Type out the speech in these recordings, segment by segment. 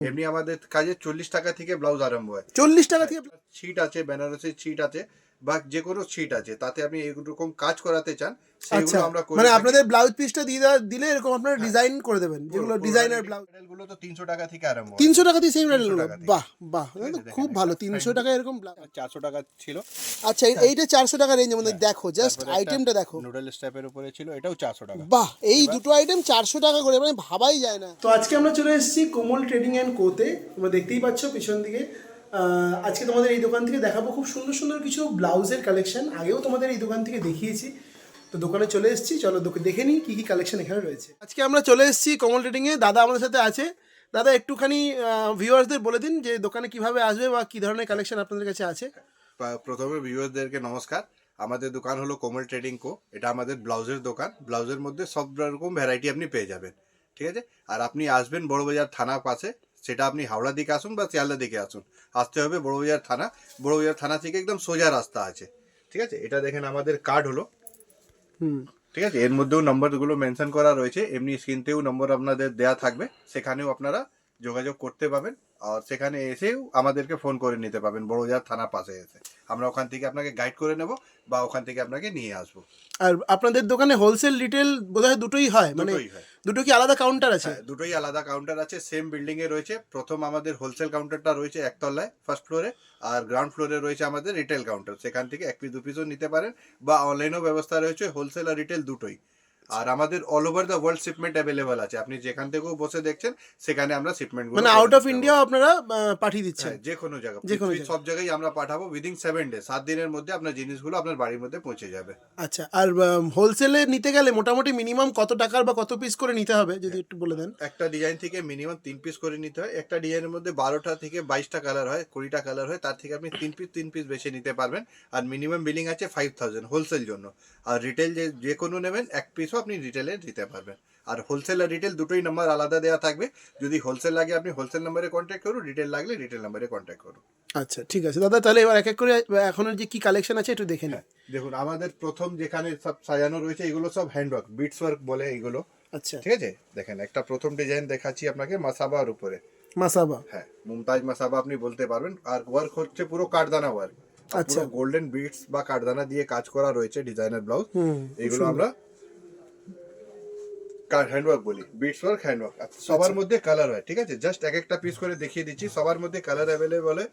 এমনি আমাদের কাজে 40 টাকা থেকে ব্লাউজ আরম্ভ হয়। 40 টাকা থেকে? ছিট আছে, বেনারসি ছিট আছে বা যে কোনো ছিট আছে, তাতে আপনি এরকম কাজ করাতে চান আচ্ছা, সেগুলো আমরা করে মানে থাকি। আপনাদের ব্লাউজ পিসটা দিলে এরকম আপনারা ডিজাইন করে দেবেন, যেগুলো ডিজাইনার ব্লাউজ। মডেলগুলো তো 300 টাকা থেকে আরম্ভ হয়। 300 টাকা দিয়ে সেই 300 মডেলগুলো? টাকা থেকে। বাহ বাহ, ঠিক তো আছে, খুব দেখেন ভালো। একটা 300 front টাকা এরকম 400 টাকা ছিল। আচ্ছা, এইটা 400 টাকা রেঞ্জের মধ্যে। দেখো জাস্ট তারপরে একটা আইটেমটা দেখো। নুডল স্টেপের উপরে ছিল, এটাও 400 টাকা। বাহ, এই দুটো আইটেম 400 টাকা করে, মানে ভাবাই যায় না। তো আজকে আমরা চলে এসেছি কোমল ট্রেডিং অ্যান্ড কোতে। তোমরা দেখতেই পাচ্ছ পিছন দিকে। আজকে তোমাদের এই দোকান থেকে দেখাবো খুব সুন্দর সুন্দর কিছু ব্লাউজের কালেকশন। আগেও তোমাদের এই দোকান থেকে দেখিয়েছি, তো দোকানে চলে এসেছি, চলো দেখে নিই কী কী কালেকশন এখানে রয়েছে। আজকে আমরা চলে এসেছি কোমল ট্রেডিংয়ে। দাদা আমাদের সাথে আছে। দাদা, একটুখানি ভিউয়ার্সদের বলে দিন যে দোকানে কিভাবে আসবে বা কী ধরনের কালেকশন আপনাদের কাছে আছে। প্রথমে ভিউয়ারদেরকে নমস্কার। আমাদের দোকান হলো কোমল ট্রেডিং কো। এটা আমাদের ব্লাউজের দোকান। ব্লাউজের মধ্যে সব রকম ভ্যারাইটি আপনি পেয়ে যাবেন, ঠিক আছে। আর আপনি আসবেন বড়বাজার থানার পাশে, সেটা আপনি হাওড়া দিকে আসুন বা শিয়ালদা দিকে আসুন, আসতে হবে বড়বাজার থানা। বড়বাজার থানা থেকে একদম সোজা রাস্তা আছে, ঠিক আছে। এটা দেখেন আমাদের কার্ড হলো, ঠিক আছে। এর মধ্যেও নম্বরগুলো মেনশন করা রয়েছে, এমনি স্ক্রিনতেও নম্বর আপনাদের দেয়া থাকবে, সেখানেও আপনারা যোগাযোগ করতে পাবেন। আর সেখানে এসেও আমাদেরকে ফোন করে নিতে পারবেন, বড়বাজার থানার পাশে এসে আমরা ওখান থেকে আপনাকে গাইড করে নেব বা ওখান থেকে আপনাকে নিয়ে আসবো। আর আপনাদের দোকানে হোলসেল রিটেল বোধহয় দুটোই হয়, মানে দুটোই হয়। দুটো কি আলাদা কাউন্টার আছে? হ্যাঁ, দুটোই আলাদা কাউন্টার আছে, সেম বিল্ডিং এ রয়েছে। প্রথম আমাদের হোলসেল কাউন্টারটা রয়েছে একতলায় ফার্স্ট ফ্লোরে, আর গ্রাউন্ড ফ্লোরে রয়েছে আমাদের রিটেল কাউন্টার। সেখান থেকে এক পিস দু পিসও নিতে পারেন বা অনলাইনেও ব্যবস্থা রয়েছে, হোলসেল আর রিটেল দুটোই। আর আমাদের all over the world shipment available আছে। আপনি যেখান থেকেও বসে দেখছেন সেখানে আমরা শিপমেন্ট, মানে আউট অফ ইন্ডিয়া আপনারা পাঠিয়ে দিচ্ছেন? যে কোনো জায়গা, যে কোনো পৃথিবীর সব জায়গায় আমরা পাঠাবো। উইদিন 7 ডে, 7 দিনের মধ্যে আপনার জিনিসগুলো আপনার বাড়ির মধ্যে পৌঁছে যাবে। আচ্ছা, আর হোলসেলে নিতে গেলে মোটামুটি মিনিমাম কত টাকার বা কত পিস করে নিতে হবে যদি একটু বলে দেন। একটা ডিজাইন থেকে মিনিমাম 3 পিস করে নিতে হয়। একটা ডিজাইনের মধ্যে 12টা থেকে 22টা কালার হয়, 20টা কালার হয়। তার থেকে আপনি 3 পিস বেশি নিতে পারবেন। আর মিনিমাম বিলিং আছে 5000 হোলসেল জন্য। আর রিটেল যে কোনো নেবেন, এক পিসও আপনি রিটেলে দিতে পারবেন। আর হোলসেল আর রিটেল দুটোই নাম্বার আলাদা দেওয়া থাকবে। যদি হোলসেল লাগে আপনি হোলসেল নাম্বারে কন্ট্যাক্ট করুন, রিটেল লাগলে রিটেল নাম্বারে কন্ট্যাক্ট করুন। আচ্ছা, ঠিক আছে দাদা, তাহলে এবার এক এক করে এখনের যে কি কালেকশন আছে একটু দেখে নিই। দেখুন, আমাদের প্রথম যেখানে সব সাজানো রয়েছে এগুলো সব হ্যান্ডওয়ার্ক, বিটস ওয়ার্ক বলে এগুলো, আচ্ছা, ঠিক আছে। দেখেন একটা প্রথম ডিজাইন দেখাচ্ছি আপনাকে মাসাবার উপরে। মাসাবা? হ্যাঁ, মুমতাজ মাসাবা আপনি বলতে পারবেন। আর ওয়ার্ক হচ্ছে পুরো কাঠদানা ওয়ার্ক, আচ্ছা, পুরো গোল্ডেন বিটস বা কাঠদানা দিয়ে কাজ করা রয়েছে ডিজাইনার ব্লাউজ। এগুলো আমরা হ্যান্ডওয়ার্ক বলি, বিটস ওয়ার্ক হ্যান্ডওয়ার্ক। সবার মধ্যে কালার হয়, ঠিক আছে। জাস্ট এক একটা পিস করে দেখিয়ে দিচ্ছি। সবার মধ্যে কালার অ্যাভেলেবল হয়।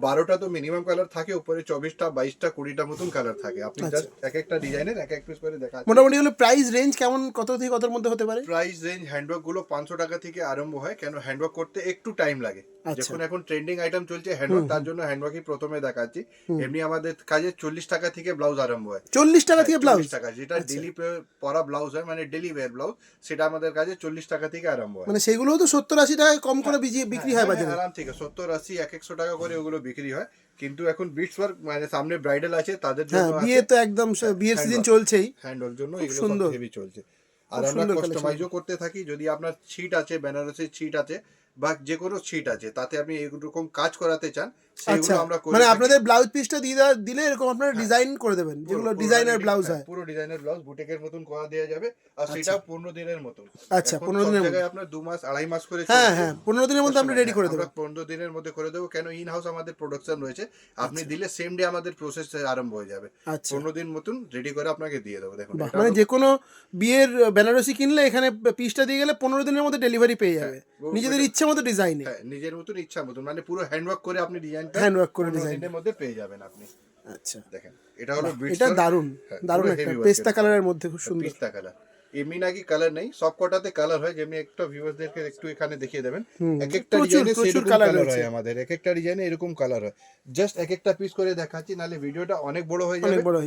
12টা তো মিনিমাম কালার থাকে, উপরে 24টা 22টা 20টা মতন কালার থাকে। আপনি জাস্ট এক একটা ডিজাইনের এক এক পিস করে দেখাচ্ছি। মোটামুটি হলো প্রাইস রেঞ্জ কেমন, কত থেকে কতর মধ্যে হতে পারে? প্রাইস রেঞ্জ হ্যান্ডওয়ার্ক গুলো 500 টাকা থেকে আরম্ভ হয়। কেন, হ্যান্ডওয়ার্ক করতে একটু টাইম লাগে। যখন এখন ট্রেন্ডিং আইটেম চলছে হ্যান্ডওয়ার্ক, তার জন্য হ্যান্ডওয়ার্কই প্রথমে দেখাচ্ছি। এমনি আমাদের কাজে 40 টাকা থেকে ব্লাউজ আরম্ভ হয়। 40 টাকা থেকে ব্লাউজ? 40 টাকা, যেটা ডেলি পরা ব্লাউজ হয়, মানে ডেলি ওয়্যার ব্লাউজ, সেটা আমাদের কাজে 40 টাকা থেকে আরম্ভ হয়। মানে সেগুলোও তো 70-80 টাকা কম করে বিক্রি হয় বাজারে? আরাম থেকে 70 80 100 টাকা করে ওগুলো বিক্রি হয়। কিন্তু এখন বিটস ওয়ার্ক, মানে সামনে ব্রাইডাল আছে তাদের জন্য, বিয়ে তো একদম বিয়ের সিজন চলছেই, হ্যান্ডওয়ার্ক জন্য এগুলো সুন্দর, সব হেভি চলছে। আর আমরা কাস্টমাইজও করতে থাকি। যদি আপনার ছিট আছে, বেনারসি ছিট আছে বা যে কোনো ছিট আছে, তাতে আপনি এরকম কাজ করাতে চান সেগুলো আমরা করে মানে থাকি। আপনাদের ব্লাউজ পিসটা দিলে এরকম আপনারা ডিজাইন করে দেবেন, যেগুলো ডিজাইনার ব্লাউজ হয়। পুরো ডিজাইনার ব্লাউজ বুটিকের মতন করা দেওয়া যাবে। আর সেটা 15 দিনের মতন। আচ্ছা, 15 দিনের মধ্যে? আপনার 2 মাস 2.5 মাস করে। হ্যাঁ, 15 দিনের মধ্যে আমরা রেডি করে দেবো। 15 দিনের মধ্যে করে দেবো। কেন, ইন হাউস আমাদের প্রোডাকশন রয়েছে। আপনি দিলে সেম ডে আমাদের প্রসেস আরম্ভ হয়ে যাবে। 15 দিন মতন রেডি করে আপনাকে দিয়ে দেবো। দেখুন, মানে যে কোনো বিয়ের বেনারসি কিনলে এখানে পিসটা দিয়ে গেলে 15 দিনের মধ্যে ডেলিভারি পেয়ে যাবে, নিজেদের ইচ্ছে মতো ডিজাইনে। হ্যাঁ, নিজের মতন ইচ্ছা মতন, মানে পুরো হ্যান্ডওয়ার্ক করে আপনি ডিজাইনটা হ্যান্ডওয়ার্ক করে 15 দিনের মধ্যে পেয়ে যাবেন আপনি। আচ্ছা, দেখেন, এটা হলো এটা দারুন দারুন, একটা পেস্তা কালারের মধ্যে খুব সুন্দর পিস্তা কালার। এমনি নাকি কালার নেই, সব কটাতে কালার হয়। যেমনি একটা ভিউয়ারদেরকে একটু এখানে দেখিয়ে দেবেন। এক একটা ডিজাইনে প্রচুর কালার হয় আমাদের, এক একটা ডিজাইনে এরকম কালার হয়। জাস্ট এক একটা পিস করে দেখাচ্ছি, নালে ভিডিওটা অনেক বড় হয়ে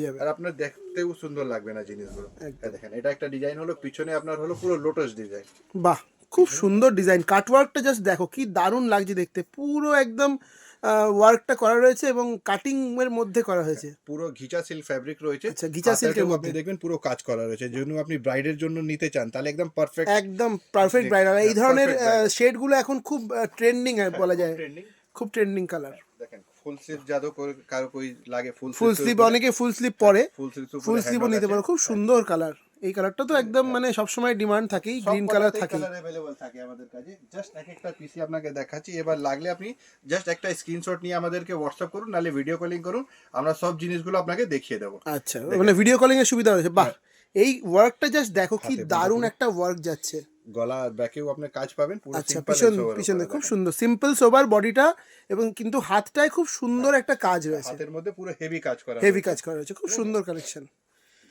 যাবে আর আপনার দেখতেও সুন্দর লাগবে না জিনিসগুলো। দেখেন, এটা একটা ডিজাইন হলো, পিছনে আপনার হলো পুরো লোটাস ডিজাইন। বাহ, খুব সুন্দর ডিজাইন। কাটওয়ার্কটা জাস্ট দেখো কি দারুণ লাগছে দেখতে, পুরো একদম ওয়ার্কটা করা রয়েছে এবং কাটিং এর মধ্যে করা হয়েছে। পুরো ঘিচা সিল্ক ফ্যাব্রিক রয়েছে। আচ্ছা, ঘিচা সিল্কের মধ্যে আপনি দেখবেন পুরো কাজ করা রয়েছে। যেন আপনি ব্রাইডের জন্য নিতে চান তাহলে একদম পারফেক্ট, একদম পারফেক্ট ব্রাইডাল। এই ধরনের শেডগুলো এখন খুব ট্রেন্ডিং বলা যায়, খুব ট্রেন্ডিং কালার। দেখেন, ফুল স্লিভ যাদব কারো কই লাগে, ফুল স্লিভ, অনেকে ফুল স্লিভ পরে, ফুল ফুল স্লিভও নিতে পারো। খুব সুন্দর কালার, এই কালারটা তো একদম মানে সবসময় ডিমান্ড থাকেই, গ্রিন কালার থাকে। কালার अवेलेबल থাকে আমাদের কাছে। জাস্ট এক একটা পিসি আপনাকে দেখাচ্ছি, এবার লাগলে আপনি জাস্ট একটা স্ক্রিনশট নিয়ে আমাদেরকে হোয়াটসঅ্যাপ করুন, নালে ভিডিও কলিং করুন, আমরা সব জিনিসগুলো আপনাকে দেখিয়ে দেবো। আচ্ছা, মানে ভিডিও কলিং এর সুবিধা রয়েছে। বাহ, এই ওয়ার্কটা জাস্ট দেখো কি দারুণ একটা ওয়ার্ক যাচ্ছে। গলা আর ব্যাকেও আপনি কাজ পাবেন পুরো আচ্ছা, সিম্পল। পিছনে খুব সুন্দর সিম্পল সোবার বডিটা, এবং কিন্তু হাতটায় খুব সুন্দর একটা কাজ রয়েছে, হাতের মধ্যে পুরো হেভি কাজ করা হেভি কাজ করা রয়েছে, খুব সুন্দর কালেকশন।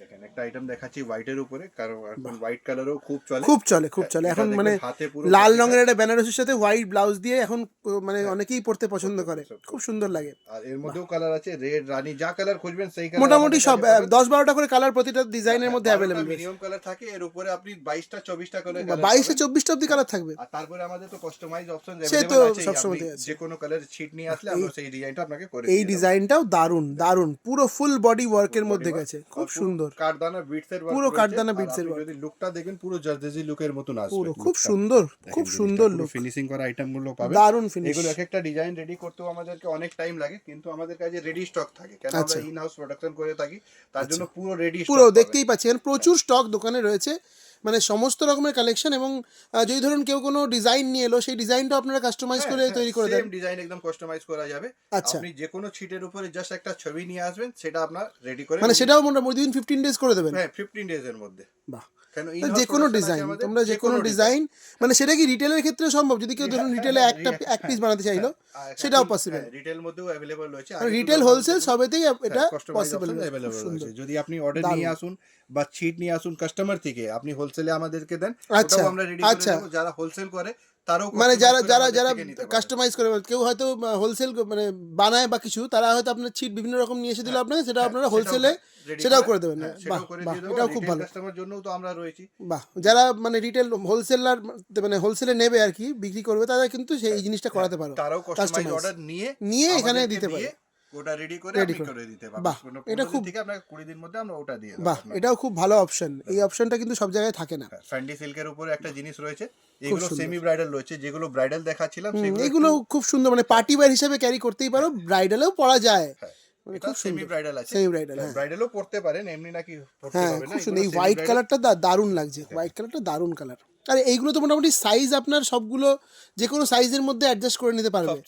দেখেন একটা আইটেম দেখাচ্ছি হোয়াইটের উপরে, কারণ এখন হোয়াইট কালারও খুব চলে, খুব চলে এটা এখন, দেখবেন মানে হাতে পুরো লাল রঙের একটা বেনারসির সাথে হোয়াইট ব্লাউজ দিয়ে এখন মানে অনেকেই পড়তে পছন্দ করে, খুব সুন্দর লাগে। আর এর মধ্যেও কালার আছে, রেড, রানী, যা কালার খুঁজবেন সেই কালার মোটামুটি সব 10-12টা করে কালার প্রতিটা ডিজাইনের মধ্যে অ্যাভেলেবল। মিনিমাম কালার থাকে, এর উপরে আপনি 22টা 24টা কালার, 22-24টা অব্দি কালার থাকবে। আর তারপরে আমাদের তো কাস্টমাইজ অপশন সে তো अवेलेबल আছে, সবসময় আপনি আছে। যে কোনো কালার শীট নিয়ে আসলে আমরা সেই ডিজাইনটা আপনাকে করে এই ডিজাইনটাও দারুণ, পুরো ফুল বডি ওয়ার্কের মধ্যে গেছে, খুব সুন্দর। কারদানা বিটসের ওয়ার্ক, পুরো কাঠদানা beads এর work। যদি লুকটা দেখেন পুরো জারজেজি লুকের মতন আসবে, পুরো খুব সুন্দর লুক, ফিনিশিং করা আইটেম গুলো পাবেন, দারুণ ফিনিশ। এগুলো এক একটা ডিজাইন রেডি করতেও আমাদেরকে অনেক টাইম লাগে, কিন্তু আমাদের কাছে রেডি স্টক থাকে, কেন আমরা ইন হাউস প্রোডাকশন করে থাকি, তার জন্য পুরো রেডি পুরো দেখতেই পাচ্ছি এখানে প্রচুর স্টক দোকানে রয়েছে, মানে সমস্ত রকমের কালেকশন। এবং যদি ধরুন কেউ কোনো ডিজাইন নিয়ে এলো, সেই ডিজাইনটা আপনারা কাস্টমাইজ করে তৈরি করে দেন। সেম ডিজাইন একদম কাস্টমাইজ করা যাবে। আচ্ছা। আপনি যে কোনো শীটের উপরে জাস্ট একটা ছবি নিয়ে আসবেন, সেটা আপনার রেডি করে, মানে সেটাও মোটামুটি 15 ডেজ করে দেবেন। হ্যাঁ 15 ডেজ এর মধ্যে। বাহ, কেন যে কোনো ডিজাইন, তোমরা যে কোনো ডিজাইন, মানে সেটা কি রিটেলের ক্ষেত্রে সম্ভব? যদি কেউ ধরুন রিটেলে এক পিস বানাতে চাইলো, সেটাও পসিবল। রিটেল মধ্যেও अवेलेबल রয়েছে, রিটেল হোলসেল সবেতেই এটা পসিবল अवेलेबल রয়েছে। যদি আপনি অর্ডার নিয়ে আসুন বা ছিট নিয়ে আসুন কাস্টমার থেকে, আপনি হোলসেলে আমাদেরকে দেন, আচ্ছা, ওটাও আমরা রেডি করে আচ্ছা। দেব। যারা হোলসেল করে তারাও মানে যারা customize করে আমাদের যারা থেকে নিতে পারে। কাস্টমাইজ করে, কেউ হয়তো হোলসেল মানে বানায় বা কিছু, তারা হয়তো আপনার ছিট বিভিন্ন রকম নিয়ে এসে দিল আপনাকে, সেটা আপনারা হোলসেলে সেটাও করে দেবেন। বাহ, এটাও খুব ভালো। কাস্টমার জন্যও তো আমরা রয়েছি। বাহ, যারা মানে রিটেল হোলসেলার, মানে হোলসেলে নেবে আর কি, বিক্রি করবে, তারা কিন্তু সেই জিনিসটা করাতে পারো। তারাও কাস্টমাইজ অর্ডার নিয়ে এখানে আমাদেরকে দিতে পারে, ওটা রেডি করে Ready আপনি করে। করে দিতে পারবেন। বাহ, এটা খুব থেকে আপনাকে 20 দিন মধ্যে আমরা ওটা দিয়ে দেব। বাহ, এটাও খুব ভালো অপশন। এই অপশনটা কিন্তু সব জায়গায় থাকে না। ফ্যান্ডি সিল্কের উপরে একটা জিনিস রয়েছে, এগুলো সেমি ব্রাইডাল রয়েছে, যেগুলো ব্রাইডাল দেখাচ্ছিলাম সেগুলো এগুলো খুব সুন্দর, মানে পার্টি ওয়্যার হিসেবে ক্যারি করতেই পারো, ব্রাইডালেও পরা যায়। মানে এটা খুব সেমি সুন্দর ব্রাইডাল আছে, সেমি ব্রাইডাল। হ্যাঁ, ব্রাইডালও পড়তে পারেন, এমনি নাকি পড়তে হ্যাঁ, হবে না। খুব সুন্দর। এই হোয়াইট কালারটা দারুণ লাগছে, হোয়াইট কালারটা দারুণ কালার। আর এইগুলো তো মোটামুটি সাইজ আপনার সবগুলো যে কোনো সাইজের মধ্যে অ্যাডজাস্ট করে নিতে পারবে।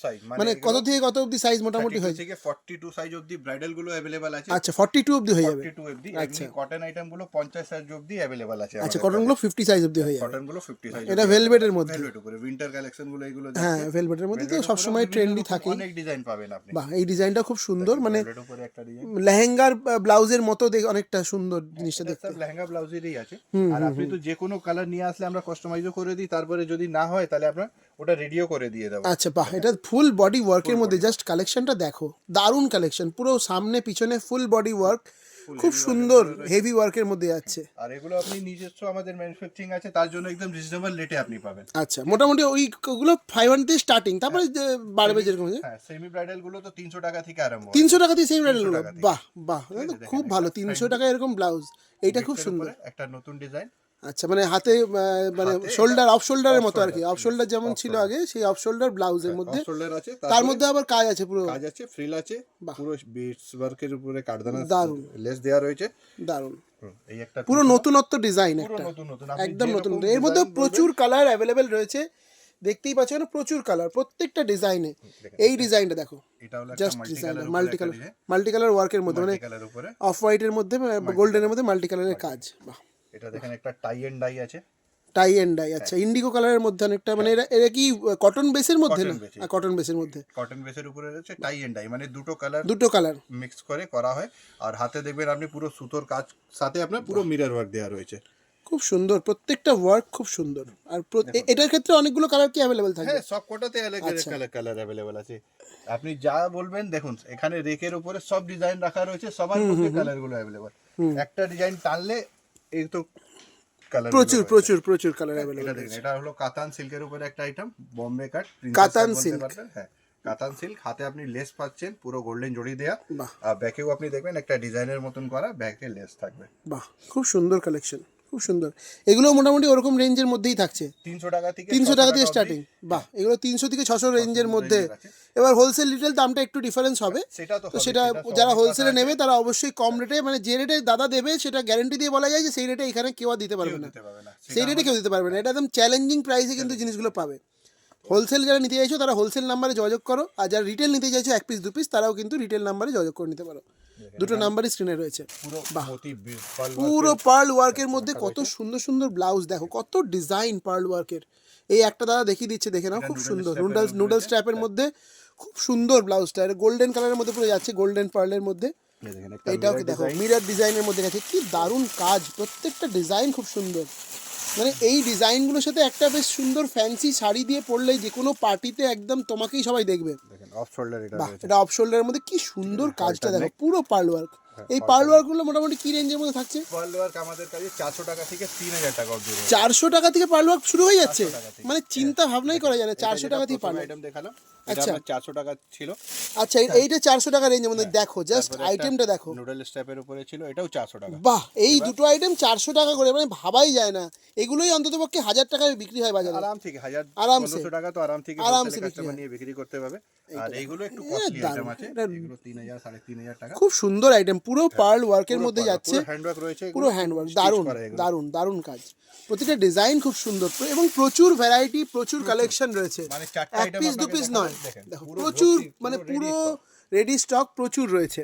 মানে কত থেকে কত অবধি সাইজ মোটামুটি হয়ে যায়? থেকে 42 সাইজ অবধি ব্রাইডাল গুলো अवेलेबल আছে। আচ্ছা, 42 অবধি হয়ে যাবে। 42 অবধি। এমনি কটন আইটেম গুলো 50 সাইজ অবধি अवेलेबल আছে। আচ্ছা, কটন গুলো 50 সাইজ অবধি হয়ে যাবে। কটন গুলো 50 সাইজ। এটা ভেলভেটের মধ্যে, ভেলভেট উপরে উইন্টার কালেকশন গুলো এগুলো হ্যাঁ, ভেলভেটের মধ্যে তো সবসময় ট্রেন্ডি থাকে। অনেক ডিজাইন পাবেন আপনি। বাহ, এই ডিজাইনটা খুব সুন্দর, মানে ভেলভেট উপরে একটা ডিজাইন, লেহেঙ্গার ব্লাউজের মতো অনেকটা সুন্দর জিনিসটা দেখতে। সব লেহেঙ্গা ব্লাউজেরই আছে। আর আপনি তো যে কোনো কালার নিয়ে আসলে আমরা কাস্টমাইজও করে দিই, তারপরে যদি না হয় তাহলে আমরা ওটা রেডিও করে দিয়ে দেবো। আচ্ছা, বাহ, এটা ফুল বডি ওয়ার্কের মধ্যে জাস্ট কালেকশনটা দেখো, দারুণ কালেকশন, পুরো সামনে পিছনে ফুল বডি ওয়ার্ক, খুব সুন্দর হেভি ওয়ার্কের মধ্যে যাচ্ছে। আর এগুলো আপনি নিজস্ব আমাদের ম্যানুফ্যাকচারিং আছে, তার জন্য একদম রিজনেবল রেটে আপনি পাবেন। আচ্ছা, মোটামুটি ওইগুলো 500 থেকে স্টার্টিং, তারপরে বাড়বে যেরকম। হ্যাঁ, সেমি ব্রাইডাল গুলো তো 300 টাকা থেকে আরম্ভ। 300 টাকা দিয়ে সেম রেটের গুলো। বাহ বাহ, খুব ভালো। 300 টাকা এরকম ব্লাউজ, এইটা খুব সুন্দর। একটা নতুন ডিজাইন। আচ্ছা, মানে হাতে মানে শোল্ডার অফ শোল্ডারের মতো আর কি, অফ শোল্ডার যেমন ছিল আগে, সেই অফ শোল্ডার ব্লাউজের মধ্যে শোল্ডার আছে, তার মধ্যে আবার কাজ আছে, পুরো কাজ আছে, ফ্রিল আছে, পুরো বিটস ওয়ার্কের উপরে কাঠদানা দারুণ লেস দেওয়া রয়েছে, দারুণ। এই একটা পুরো নতুনত্ব ডিজাইন, পুরো একটা নতুন নতুন একদম নতুন। এর মধ্যে প্রচুর কালার অ্যাভেলেবেল রয়েছে, দেখতেই পাচ্ছ না, প্রচুর কালার প্রত্যেকটা ডিজাইনে। এই ডিজাইনটা দেখো, এটা হলো জাস্ট একটা ডিজাইন মাল্টি মাল্টি কালার ওয়ার্কের মধ্যে, মানে কালার উপরে অফ হোয়াইটের মধ্যে গোল্ডেনের মধ্যে মাল্টি কালারের কাজ। বাহ, এটা দেখেন একটা টাই এন্ড ডাই আছে, টাই এন্ড ডাই। আচ্ছা, ইন্ডিগো কালারের মধ্যে অনেকটা, মানে এরা কি কটন বেসের মধ্যে না? কটন বেসের মধ্যে, কটন বেসের উপরে রয়েছে টাই এন্ড ডাই, মানে দুটো কালার মিক্স করে করা হয়। আর হাতে দেখবেন আপনি পুরো সুতোর কাজ, সাথে আপনার পুরো মিরর ওয়ার্ক দেওয়া রয়েছে, খুব সুন্দর প্রত্যেকটা ওয়ার্ক, খুব সুন্দর। আর এটার ক্ষেত্রে অনেকগুলো কালার কি অ্যাভেলেবেল থাকে? হ্যাঁ, সব কোটাতে কালার अवेलेबल আছে। আপনি যা বলবেন, দেখুন এখানে রেকের উপরে সব ডিজাইন রাখা রয়েছে, সবার মধ্যে কালারগুলো अवेलेबल। একটা ডিজাইন টানলে এই তো কালার প্রচুর প্রচুর প্রচুর কালার এটা অ্যাভেলেবেল। দেখুন, এটা হলো কাতান সিল্কের উপরে একটা আইটেম, বোম্বে কাট কাতান সিল্ক। হ্যাঁ, কাতান সিল্ক, হাতে আপনি লেস পাচ্ছেন পুরো গোল্ডেন জড়ি দেয়া। বাহ, আর ব্যাকেও আপনি দেখবেন একটা ডিজাইনের মতন করা ব্যাকে লেস থাকবে। বাহ, খুব সুন্দর কালেকশন, খুব সুন্দর। এগুলো মোটামুটি ওরকম রেঞ্জের মধ্যেই থাকছে, 300 টাকা থেকে 300 টাকা থেকে অবধি। স্টার্টিং। বাহ, এগুলো 300 থেকে 600 রেঞ্জের মধ্যে। range আছে। এবার হোলসেল রিটেল দামটা একটু ডিফারেন্স হবে, সেটা তো তো হবে, সেটা সেটা যারা স্বাভাবিক হোলসেলে কথা নেবে আছে। তারা অবশ্যই কম রেটে, মানে যে রেটে দাদা দেবে সেটা গ্যারেন্টি দিয়ে বলা যায় যে সেই রেটে এখানে কেউ আর দিতে পারবে কেউ না, দিতে পারবে না। সেই সেটা রেটে কেউ দিতে পারবে না। এটা একদম চ্যালেঞ্জিং প্রাইসে কিন্তু জিনিসগুলো পাবে। হোলসেল যারা নিতে চাইছো তারা হোলসেল নাম্বারে যোগাযোগ করো, আর যারা রিটেল নিতে চাইছো 1 পিস 2 পিস তারাও কিন্তু রিটেল নাম্বারে যোগাযোগ করে নিতে পারো। দুটো নাম্বারই স্ক্রিনে রয়েছে। পুরো মোটি পুরো পার্ল ওয়ার্কের মধ্যে কত সুন্দর সুন্দর ব্লাউজ, দেখো কত ডিজাইন পার্ল ওয়ার্কের। এই একটা দাদা দেখিয়ে দিচ্ছে, দেখে নাও, খুব সুন্দর নুডলস ট্র্যাপের মধ্যে খুব সুন্দর ব্লাউজটা। এটা গোল্ডেন কালারের মধ্যে পুরো যাচ্ছে, গোল্ডেন পার্লের মধ্যে। এইটাও কি দেখো, মিরর ডিজাইনের মধ্যে গেছে, কি দারুণ কাজ, প্রত্যেকটা ডিজাইন খুব সুন্দর। মানে এই ডিজাইনগুলোর সাথে একটা বেশ সুন্দর ফ্যান্সি শাড়ি দিয়ে পরলেই যে কোনো পার্টিতে একদম তোমাকেই সবাই দেখবে। দেখেন অফ শোল্ডার এটা বাহ, রয়েছে। এটা অফ শোল্ডারের মধ্যে কি সুন্দর কাজটা দেখো, পুরো পার্ল ওয়ার্ক। এই পার্ল ওয়ার্কগুলো মোটামুটি কি রেঞ্জের মধ্যে থাকছে? পার্ল ওয়ার্ক আমাদের কাছে 400 টাকা থেকে 3000 টাকা অবধি রয়েছে। 400 টাকা থেকে পার্ল ওয়ার্ক শুরু হয়ে যাচ্ছে, 400 টাকা থেকে। মানে চিন্তা ভাবনাই করা যায় না 400 টাকা থেকে পার্ল ওয়ার্ক। আইটেম দেখালাম, এটা আচ্ছা। আপনার 400 টাকা ছিল। আচ্ছা, এইটা 400 টাকা রেঞ্জের মধ্যে, দেখো জাস্ট আইটেমটা দেখো। নুডল স্ট্র্যাপের উপরে ছিল, এটাও 400 টাকা। বাহ, এই দুটো আইটেম 400 টাকা করে, মানে ভাবাই যায় না। এগুলোই অন্ততপক্ষে 1000 টাকায় বিক্রি হয় বাজারে আরাম থেকে 1000 আরামসে। 1500 টাকা তো আরাম থেকে আরামসে বিক্রি কাস্টমার হয়। নিয়ে বিক্রি করতে পারবে। আর এইগুলো একটু কস্টলি আইটেম আছে, এগুলো 3000 3500 টাকা। খুব সুন্দর আইটেম, পুরো পার্ল ওয়ার্কের মধ্যে যাচ্ছে, হ্যান্ডওয়ার্ক রয়েছে, পুরো হ্যান্ডওয়ার্ক, দারুণ দারুণ দারুণ কাজ। প্রতিটা ডিজাইন খুব সুন্দর এবং প্রচুর ভ্যারাইটি, প্রচুর কালেকশন রয়েছে। মানে 4টা 1 আইটেম পিস 2 পিস নয়, দেখেন দেখো পুরো প্রচুর, ভর্তি, মানে ready পুরো stock। রেডি স্টক প্রচুর রয়েছে।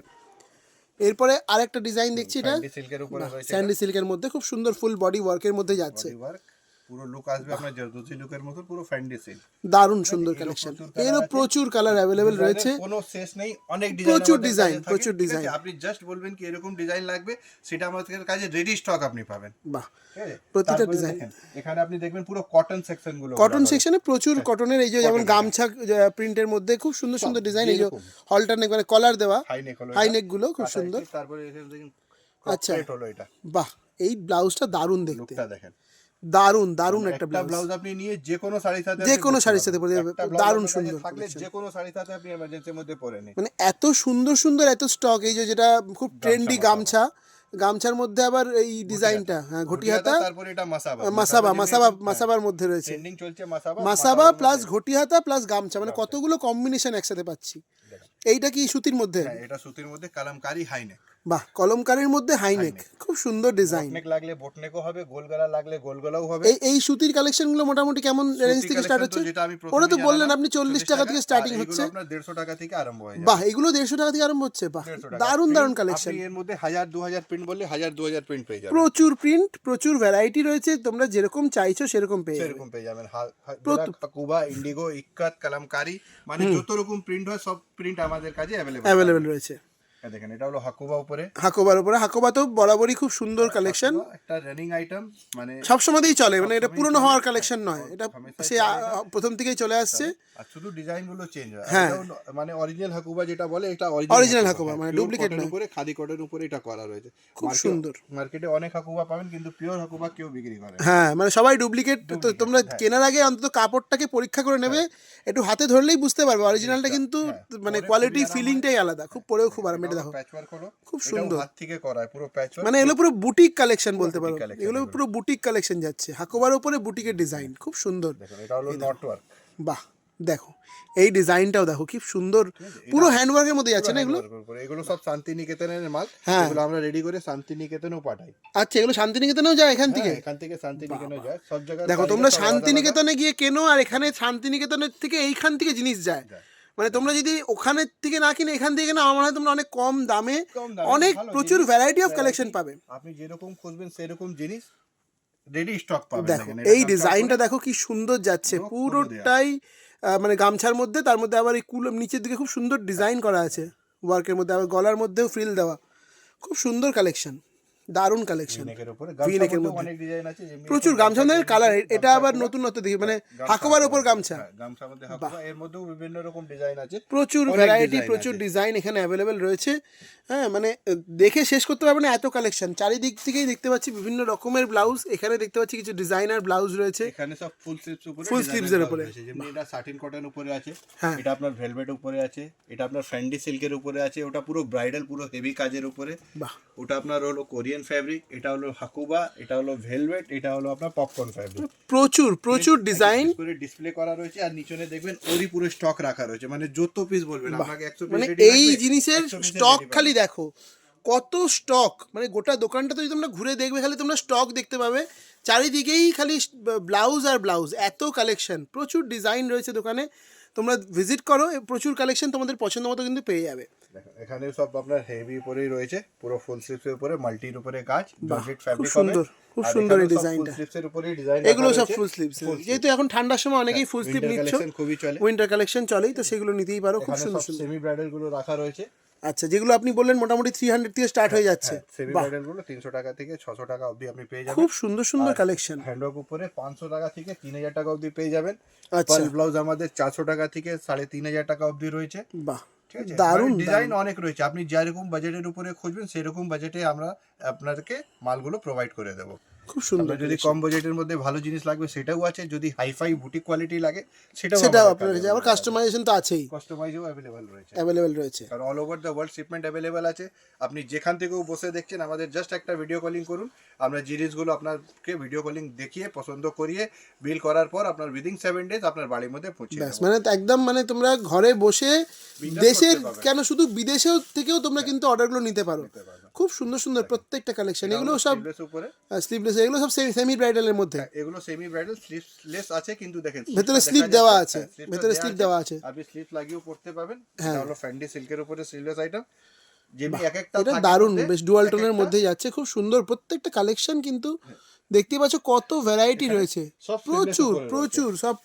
এরপরে আরেকটা ডিজাইন দেখছি, এটা স্যান্ডি সিল্কের উপরে রয়েছে, স্যান্ডি সিল্কের মধ্যে খুব সুন্দর ফুল বডি ওয়ার্কের মধ্যে যাচ্ছে। বডি ওয়ার্ক পুরো লুক আসবে আপনার জর্দোসি লুকের মতো, পুরো ফ্যান্ডি সিল্ক। দারুণ সুন্দর কালেকশন, এরও প্রচুর কালার অ্যাভেলেবেল রয়েছে, কোনো শেষ নেই, অনেক প্রচুর আমাদের ডিজাইন, কাছে থাকে, প্রচুর ঠিক আছে? ডিজাইন। আপনি জাস্ট বলবেন কি এরকম ডিজাইন লাগবে, সেটা আমাদের কাছে রেডি স্টক আপনি পাবেন। বাহ, ঠিক আছে? প্রতিটা তারপরে ডিজাইন। দেখেন, এখানে আপনি দেখবেন পুরো কটন সেকশন গুলো, কটন সেকশনে প্রচুর কটনের, এই যে যেমন গামছা প্রিন্টের মধ্যে খুব সুন্দর সুন্দর ডিজাইন, এই যে হলটার নেক, মানে কলার দেওয়া হাই নেক হলো, হাই নেক গুলো খুব সুন্দর। তারপরে এখানে দেখেন আচ্ছা, ক্রপ হলো এটা, বাহ, এই ব্লাউজটা দারুণ দেখতে, লুকটা দেখেন। দারুণ দারুণ একটা একটা ব্লাউজ, ব্লাউজ আপনি নিয়ে যে কোনো শাড়ির সাথে যে আপনি কোনো পরতে শাড়ির সাথে পরে পারবেন। যাবে, একটা ব্লাউজ দারুণ আপনার কাছে সুন্দর থাকলে collection। যে কোনো শাড়ির সাথে আপনি এমার্জেন্সির মধ্যে পরে নিন। মানে এত সুন্দর সুন্দর এত স্টক, এই যে যেটা খুব ট্রেন্ডি গামছা, গামছার মধ্যে আবার এই ডিজাইনটা, হ্যাঁ, ঘটি হাতা, তারপরে এটা মাসাবা, মাসাবার মধ্যে রয়েছে, ট্রেন্ডিং চলছে মাসাবা, মাসাবা প্লাস ঘটি হাতা প্লাস গামছা, মানে কতগুলো কম্বিনেশন একসাথে পাচ্ছি। এইটা কি সুতির মধ্যে? হ্যাঁ, এটা সুতির মধ্যে কালামকারী হাই নেক। বাহ, কলমকারীর মধ্যে হাইনেক, খুব সুন্দর ডিজাইন। নেক লাগলে বোটনেকও হবে, গোল গলা লাগলে গোল গলাও হবে। এই সুতির কালেকশন গুলো মোটামুটি কেমন রেঞ্জ থেকে স্টার্ট হচ্ছে? ওরা তো বললেন আপনি 40 টাকা থেকে স্টার্টিং হচ্ছে। আপনার 150 টাকা থেকে আরম্ভ হয়ে যাবে। বাহ, এগুলো 150 টাকা থেকে আরম্ভ হচ্ছে। বাহ, দারুণ দারুণ কালেকশন। আপনি এর মধ্যে 1000 2000 প্রিন্ট বললে 1000 2000 প্রিন্ট পেয়ে যাবেন। প্রচুর প্রিন্ট, প্রচুর ভ্যারাইটি রয়েছে, তোমরা যেরকম চাইছো সেরকম পেয়ে যাবে। সেরকম পেয়ে যাবেন। হাকুবা, ইন্ডিগো, ইক্কাত, কালামকারী, মানে যত রকম প্রিন্ট হয় সব প্রিন্ট আমাদের কাছে অ্যাভেলেবেল রয়েছে। দেখেন এটা হলো হাকুবা উপরে, হাকোবার উপরে, হাকোবা তো বরাবরই খুব সুন্দর কালেকশন, একটা রানিং আইটেম, মানে সবসময়ই চলে, মানে এটা পুরনো হওয়ার কালেকশন নয়, এটা সে প্রথম থেকেই চলে আসছে। আর শুধু ডিজাইন গুলো চেঞ্জ হয়। হ্যাঁ। এটাও মানে অরিজিনাল হাকুবা যেটা বলে, এটা Original হাকুবা, মানে duplicate কটনের নয়। উপরে, খাদি কটনের উপরে এটা করা রয়েছে। খুব সুন্দর। মার্কেটে অনেক হাকুবা পাবেন, কিন্তু পিওর হাকুবা কেউ বিক্রি করে না। হ্যাঁ, মানে সবাই ডুপ্লিকেট, তো তোমরা কেনার আগে অন্তত কাপড়টাকে পরীক্ষা করে নেবে, একটু হাতে ধরলেই বুঝতে পারবে অরিজিনালটা কিন্তু, মানে কোয়ালিটি ফিলিংটাই আলাদা, খুব পরেও খুব আরাম। এটা দেখো প্যাচওয়ার্ক হলো, খুব এটাও সুন্দর। হাত থেকে করা, পুরো প্যাচওয়ার্ক, মানে এগুলো পুরো বুটিক কালেকশন বলতে পারো, collection এগুলো পুরো বুটিক কালেকশন যাচ্ছে, হাকোবার উপরে বুটিকের ডিজাইন, খুব সুন্দর। দেখুন এটা হলো নটওয়ার্ক। বাহ, দেখো এই ডিজাইনটাও দেখো কি সুন্দর, পুরো হ্যান্ডওয়ার্কের মধ্যে যাচ্ছে না এগুলো? এগুলো সব শান্তিনিকেতনের মাল, হ্যাঁ। এগুলো আমরা রেডি করে শান্তিনিকেতনেও পাঠাই। আচ্ছা, এগুলো শান্তিনিকেতনেও যায় এখান থেকে? হ্যাঁ, এখান থেকে শান্তিনিকেতনে যায় সব জায়গায়। দেখো তোমরা শান্তিনিকেতনে গিয়ে কেনো, আর এখানে শান্তিনিকেতনের থেকে এইখান থেকে জিনিস যায়, মানে তোমরা যদি ওখানে থেকে না কিনে এখান থেকে কেনো, আমার মনে হয় তোমরা অনেক কম দামে অনেক প্রচুর ভ্যারাইটি অফ কালেকশন পাবে। আপনি যেরকম খুঁজবেন সেরকম জিনিস রেডি স্টক পাবেন। দেখো এই ডিজাইনটা দেখো কি সুন্দর যাচ্ছে, পুরোটাই মানে গামছার মধ্যে, তার মধ্যে আবার এই কুলো নিচের দিকে খুব সুন্দর ডিজাইন করা আছে ওয়ার্কের মধ্যে, আবার গলার মধ্যেও ফ্রিল দেওয়া, খুব সুন্দর কালেকশন, দারুণ কালেকশন। ভিনেকের মধ্যে অনেক ডিজাইন আছে, প্রচুর গামছার কালার, এটা আবার নতুনত্ব দেখি, মানে হাকোবার উপর গামছা, গামছার মধ্যে হাকুবা, এর মধ্যেও বিভিন্ন রকম ডিজাইন আছে, প্রচুর ভ্যারাইটি, প্রচুর ডিজাইন এখানে অ্যাভেলেবেল রয়েছে। হ্যাঁ, মানে দেখে শেষ করতে পারবে না এত কালেকশন, চারিদিক থেকেই দেখতে পাচ্ছি বিভিন্ন রকমের ব্লাউজ, এখানে দেখতে পাচ্ছি কিছু ডিজাইনার ব্লাউজ রয়েছে, এখানে সব ফুল স্লিভস উপরে, ফুল স্লিভসের উপরে, যেমন এটা সাটিন কটন উপরে আছে, হ্যাঁ। এটা আপনার ভেলভেট উপরে আছে, এটা আপনার ফ্যান্ডি সিল্কের উপরে আছে, ওটা পুরো ব্রাইডাল, পুরো হেভি কাজের উপরে, বাহ, ওটা আপনার হলো কোরিয়ান ইন্ডিয়ান ফ্যাব্রিক, এটা হলো হাকুবা, এটা হলো ভেলভেট, এটা হলো আপনার পপকর্ন ফ্যাব্রিক। প্রচুর ডিজাইন করে ডিসপ্লে করা রয়েছে, আর নিচনে দেখবেন ওরই পুরো স্টক রাখা রয়েছে, মানে যত পিস বলবেন আপনাকে 100 পিস মানে ready এই লাগবে, জিনিসের 100 piece স্টক ready খালি পাবেন। দেখো কত স্টক, মানে গোটা দোকানটা তো যদি তোমরা ঘুরে দেখবে খালি তোমরা স্টক দেখতে পাবে, চারিদিকেই খালি ব্লাউজ আর ব্লাউজ, এত কালেকশন, প্রচুর ডিজাইন রয়েছে দোকানে, তোমরা ভিজিট করো, প্রচুর কালেকশন তোমাদের পছন্দ মতো কিন্তু পেয়ে যাবে। দেখো এখানে সব আপনার হেভি উপরেই রয়েছে, পুরো ফুল স্লিভস এর উপরে মাল্টির উপরে কাজ, জর্জেট ফ্যাব্রিক হবে, সুন্দর, খুব সুন্দর এই ডিজাইনটা। ফুল স্লিভস এর উপরেই ডিজাইন, এগুলো সব ফুল স্লিভস, যেহেতু এখন ঠান্ডার সময় অনেকেই ফুল স্লিভ নিচ্ছ, খুবই চলে, উইন্টার কালেকশন চলেই, তো সেগুলো নিতেই পারো, খুব এখানে সুন্দর সব সুন্দর। সেমি ব্রাইডাল গুলো রাখা রয়েছে। আচ্ছা, যেগুলো আপনি বললেন মোটামুটি 300 থেকে স্টার্ট হয়ে যাচ্ছে, সেমি বাহ, ব্রাইডাল গুলো 300 টাকা থেকে 600 টাকা অবধি আপনি পেয়ে যাবেন। খুব সুন্দর সুন্দর কালেকশন। হ্যান্ডওয়ার্ক উপরে 500 টাকা থেকে 3000 টাকা অবধি পেয়ে যাবেন। আচ্ছা, পার্ল ব্লাউজ আমাদের 400 টাকা থেকে 3500 টাকা অবধি রয়েছে। বাহ, ঠিক আছে, দারুণ ডিজাইন অনেক রয়েছে, আপনি যেরকম বাজেটের উপরে খুঁজবেন সেরকম বাজেটে আমরা আপনাদেরকে মালগুলো প্রোভাইড করে দেবো। খুব সুন্দর। আপনার যদি কম বাজেটের মধ্যে ভালো জিনিস লাগবে সেটাও আছে, যদি হাইফাই বুটিক কোয়ালিটি লাগে সেটাও আপনার কাছে আবার কাস্টমাইজেশন তো আছেই, কাস্টমাইজও রয়েছে, অ্যাভেলেবেল রয়েছে, কারণ all over the world shipment available আছে। আপনি যেখান থেকেও বসে দেখছেন, আমাদের জাস্ট একটা ভিডিও কলিং করুন, আমরা জিনিসগুলো আপনাকে ভিডিও কলিং দেখিয়ে পছন্দ করিয়ে বিল করার পর আপনার উইদিন 7 ডেজ আপনার বাড়ির মধ্যে পৌঁছে ব্যাস, দেবো। মানে একদম, মানে তোমরা ঘরে বসে দেশের করতে পারবে। কেন শুধু বিদেশেও থেকেও তোমরা কিন্তু অর্ডারগুলো নিতে পারো। খুব সুন্দর সুন্দর প্রত্যেকটা কালেকশন, এগুলো সব Sleeveless উপরে, স্লিভলেস, এগুলো সব সেমি ব্রাইডালের মধ্যে, এগুলো সেমি ব্রাইডাল স্লিভলেস আছে, কিন্তু দেখেন ভেতরে sleeve-টা স্লিভ দেখা দেওয়া যাচ্ছে, আছে, হ্যাঁ, sleeve-টা ভেতরে স্লিভ দেওয়া আছে, আপনি স্লিভ লাগিয়েও পড়তে পারবেন। হ্যাঁ। এটা হলো ফ্যান্ডি সিল্কের উপরে স্লিভলেস আইটেম, যেমনি এক একটা এটা থাকে দারুণ, মধ্যে, বেশ ডুয়াল এক টোনের একটা- মধ্যে যাচ্ছে, খুব সুন্দর প্রত্যেকটা কালেকশন, কিন্তু দেখতেই পাচ্ছ কত ভ্যারাইটি রয়েছে, সব sleeveless প্রচুর উপরে প্রচুর সব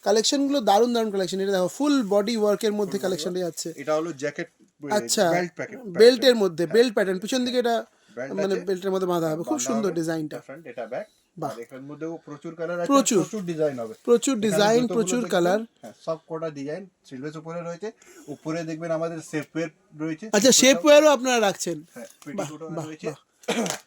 কালেকশনগুলো দারুণ দারুণ কালেকশন। এটা দেখো ফুল বডি ওয়ার্কের মধ্যে কালেকশনটা যাচ্ছে। এটা হলো জ্যাকেট, আচ্ছা, বেল্ট প্যাকেট, বেল্টের মধ্যে বেল্ট প্যাটার্ন, পিছন দিকে এটা Belt মানে আছে, বেল্টের মধ্যে বাঁধা হবে, খুব সুন্দর ডিজাইনটা, ফ্রন্ট এটা ব্যাক, বাহ। আর এখানের মধ্যেও প্রচুর কালার আছে, প্রচুর। প্রচুর ডিজাইন হবে, প্রচুর এখানে ডিজাইন, যতগুলো প্রচুর দেখবেন, কালার। হ্যাঁ, সব কটা ডিজাইন সিলভেস উপরে রয়েছে। উপরে দেখবেন আমাদের শেপওয়্যার রয়েছে, আচ্ছা, শেপ ওয়্যারও আপনারা রাখছেন, হ্যাঁ, পেটিকোটও বাহ, রয়েছে।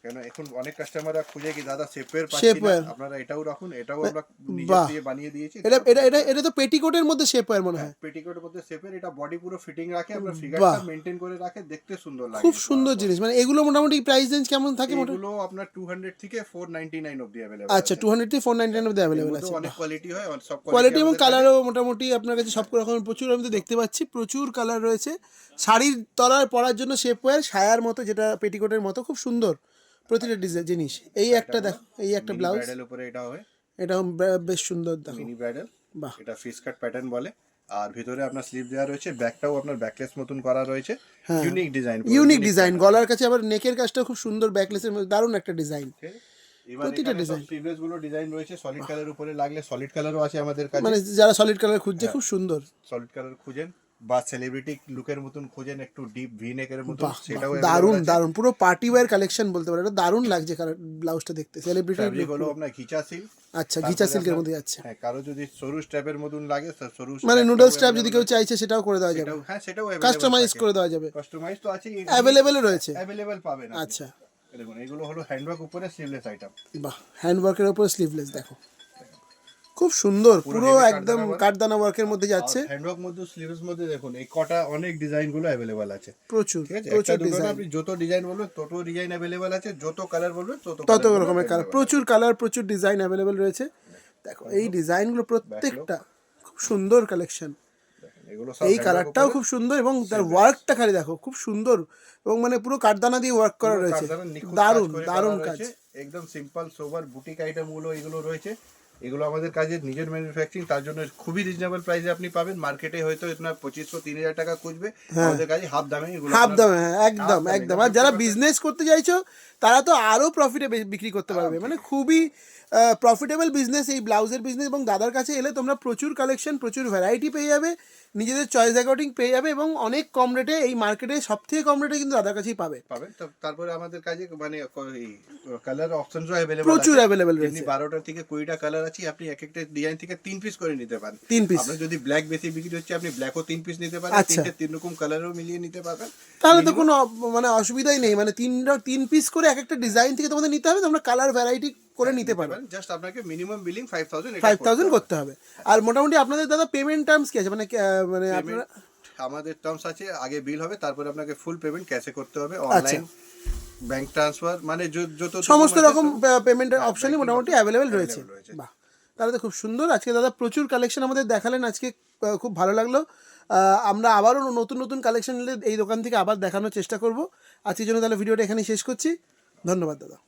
কেন এখন অনেক কাস্টমাররা খুঁজে কি দাদা শেপওয়্যার পাচ্ছি Shapewear। না, আপনারা এটাও রাখুন, এটাও আমরা নিজে বাহ। দিয়ে বানিয়ে দিয়েছি। এটা এটা এটা এটা তো পেটিকোটের মধ্যে শেপ ওয়্যার মনে হয়, পেটিকোটের মধ্যে শেপের, এটা বডি পুরো ফিটিং রাখে, আমরা ফিগারটা মেইনটেইন করে রাখে, দেখতে সুন্দর লাগে। খুব সুন্দর জিনিস। মানে এগুলো মোটামুটি প্রাইস রেঞ্জ কেমন থাকে মোটামুটি? এগুলো আপনার 200 থেকে 499 অবধি अवेलेबल আচ্ছা, 200 থেকে 499 অবধি অ্যাভেলেবেল আছে, অনেক কোয়ালিটি হয়, আর সব কোয়ালিটি এবং কালারও মোটামুটি আপনার কাছে সব রকম প্রচুর, আমি তো দেখতে পাচ্ছি প্রচুর কালার রয়েছে। শাড়ির তলায় পরার জন্য শেপ ওয়্যার, সায়ার মতো, যেটা পেটিকোটের মতো, খুব সুন্দর প্রতিটা জিনিস। এই একটা দেখো, এই একটা ব্লাউজ, ব্রাইডাল উপরে এটা হবে, এটা বেশ সুন্দর দেখো, মিনি ব্রাইডাল, বাহ, এটা ফিশ কাট প্যাটার্ন বলে, আর ভিতরে আপনার স্লিভ দেওয়া রয়েছে, ব্যাকটাও আপনার ব্যাকলেস মতন করা রয়েছে, ইউনিক ডিজাইন, ইউনিক ডিজাইন, গলার কাছে আবার নেকের কাজটা খুব সুন্দর, ব্যাকলেসের মধ্যে দারুণ একটা ডিজাইন। প্রতিটা ডিজাইন, স্লিভলেস গুলো ডিজাইন রয়েছে, সলিড কালার উপরে লাগলে সলিড কালারও আছে আমাদের কাছে, মানে যারা সলিড কালার খুঁজছে, খুব সুন্দর, সলিড কালার খুঁজেন বা সেলিব্রিটি লুকের মতন খুঁজেন, একটু ডিপ ভি নেকের মতন, সেটাও দারুণ দারুণ, পুরো পার্টি ওয়্যার কালেকশন বলতে পারো, এটা দারুণ লাগছে ব্লাউজটা দেখতে, সেলিব্রিটি। ফ্যাব্রিক হলো আপনার ঘিচা সিল্ক, আচ্ছা, ঘিচা সিল্কের মধ্যে যাচ্ছে, হ্যাঁ, কারো যদি সরু স্ট্র্যাপের মতন লাগে, সরু মানে নুডলস স্ট্র্যাপ যদি কেউ চাইছে সেটাও করে দেওয়া যাবে, সেটাও, হ্যাঁ, সেটাও কাস্টমাইজ করে দেওয়া যাবে, কাস্টমাইজ তো আছে, অ্যাভেলেবেল রয়েছে। অ্যাভেলেবল পাবেন আপনি। আচ্ছা, দেখুন এগুলো হলো হ্যান্ডওয়ার্ক উপরে স্লিভলেস আইটেম, বাহ, হ্যান্ডওয়ার্কের উপর স্লিভলেস দেখো, খুব সুন্দর, পুরো একদম কাঠদানা ওয়ার্কের মধ্যে যাচ্ছে, হ্যান্ডওয়ার্ক মধ্যে স্লিভলেস মধ্যে দেখুন এই কটা অনেক ডিজাইন গুলো অ্যাভেলেবল আছে, প্রচুর ঠিক আছে, প্রচুর একটা দুটো না, ডিজাইন, আপনি যত ডিজাইন বলবেন তত ডিজাইন অ্যাভেলেবল আছে, যত কালার বলবেন তত রকমের কালার, প্রচুর কালার, প্রচুর ডিজাইন অ্যাভেলেবেল রয়েছে। দেখো এই ডিজাইনগুলো প্রত্যেকটা খুব সুন্দর কালেকশন, এগুলো সব এই কালারটাও খুব সুন্দর, এবং তার ওয়ার্কটা খালি দেখো, খুব সুন্দর, এবং মানে পুরো কাঠদানা দিয়ে ওয়ার্ক করা রয়েছে, দারুণ দারুণ কাজ, একদম সিম্পল সোবার বুটিক আইটেম গুলো এগুলো রয়েছে। এগুলো আমাদের কাজে নিজের ম্যানুফ্যাকচারিং, তার জন্য খুবই রিজনেবল প্রাইসে আপনি পাবেন। মার্কেটে হয়তো আপনার 2500-3000 টাকা খুঁজবে, আমাদের কাছে হাফ দামে এগুলো, হাফ দামে, হ্যাঁ, একদম একদম। আর যারা বিজনেস করতে চাইছো তারা তো আরো প্রফিটে বিক্রি করতে পারবে, মানে খুবই প্রফিটেবল বিজনেস এই ব্লাউজের বিজনেস। এবং দাদার কাছে এলে তোমরা প্রচুর কালেকশন, প্রচুর ভ্যারাইটি পেয়ে যাবে, নিজেদের চয়েস অ্যাকর্ডিং পেয়ে যাবে, এবং অনেক কম রেটে, এই মার্কেটে সব থেকে কম রেটে কিন্তু দাদার কাছেই পাবে। তারপরে আমাদের কাছে মানে কালার অপশনসও অ্যাভেলেবল, প্রচুর অ্যাভেলেবল রয়েছে, 12টা থেকে 20টা কালার আছে, আপনি এক একটা ডিজাইন থেকে 3 পিস করে নিতে পারেন। 3 পিস, আপনি যদি ব্ল্যাক বেশি বিক্রি হচ্ছে, আপনি ব্ল্যাকও 3 পিস নিতে পারেন, তিনটে 3 রকম কালারও মিলিয়ে নিতে পারবেন, তাহলে তো কোনো মানে অসুবিধাই নেই। মানে 3 পিস করে এক একটা ডিজাইন থেকে তোমাদের নিতে হবে, তোমরা কালার ভ্যারাইটি করে নিতে পারবেন। জাস্ট আপনাকে মিনিমাম বিলিং 5000 করতে হবে। আর মোটামুটি আপনাদের দাদা পেমেন্ট টার্মস কি আছে, মানে মানে আপনারা, আমাদের টার্মস আছে, আগে বিল হবে, তারপরে আপনাকে ফুল পেমেন্ট ক্যাশে করতে হবে, অনলাইন ব্যাংক ট্রান্সফার মানে যত সমস্ত রকম পেমেন্টের অপশনই মোটামুটি অ্যাভেলেবেল রয়েছে। বাহ, তাহলে তো খুব সুন্দর। আজকে দাদা প্রচুর কালেকশন আমাদের দেখালেন, আজকে খুব ভালো লাগলো। আমরা আবারও নতুন নতুন কালেকশন নিলে এই দোকান থেকে আবার দেখানোর চেষ্টা করব। আজকের জন্য তাহলে ভিডিওটা এখানেই শেষ করছি। ধন্যবাদ দাদা।